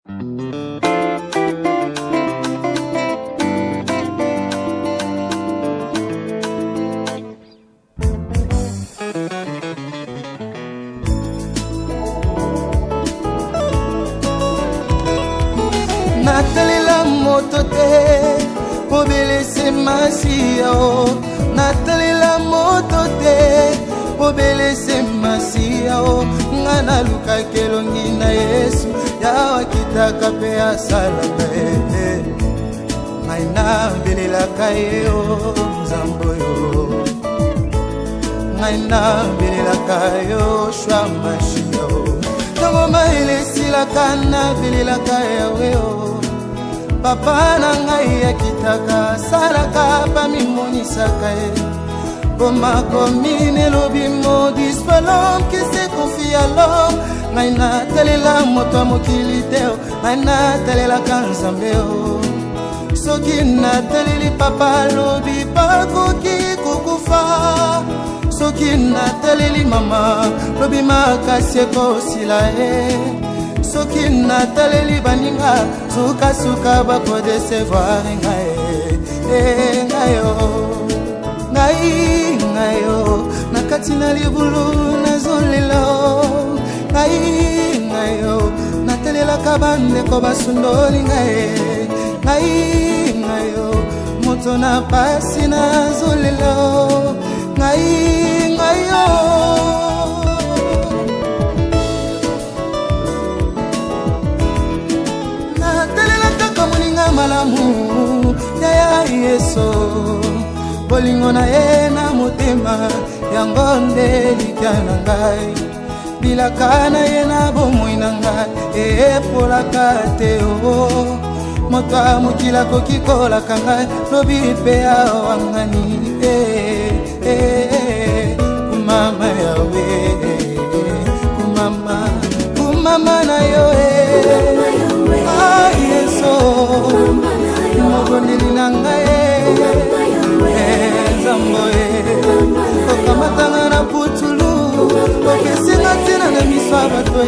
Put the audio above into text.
Natalela moto te po belese masia o. Natalela moto te po belese masia o. Ngana luka kelongi na Yesu yawa kitaka pe asala pe. Ngaina belela kaye o Nzambo yo. Ngaina belela kayo shwa mashia o. Tango maile sila kana belela kaye o. Papa na ngai akitaka salaka pa mimonisaka e. Boma komine lobi modis pas l'homme qui se confie à l'homme. Ngai na talela moto mokili teo, ngai na talela kanzambe o. Soki na taleli papa lobi pakoki kukufa. Soki na taleli mama lobi makasi ekosila e. Soki na taleli baninga suka suka bako desevoir ngai ngayo ngayo nakati na libulu nazolelo ngayo natalela kabande ko basundoli ngayo moto na pasi nazolelo ngayo malamu ya Yesu bolingo na ye na motema yango nde likana ngai bilaka na ye na bomoi na ngai epolaka te o moto amokila koki kolaka ngai lobi mpe awangani kumama yawe kumama na yo Yesu Moboneli nanga Nzambo okamatanga na putulu okesinga tina na miso ya bato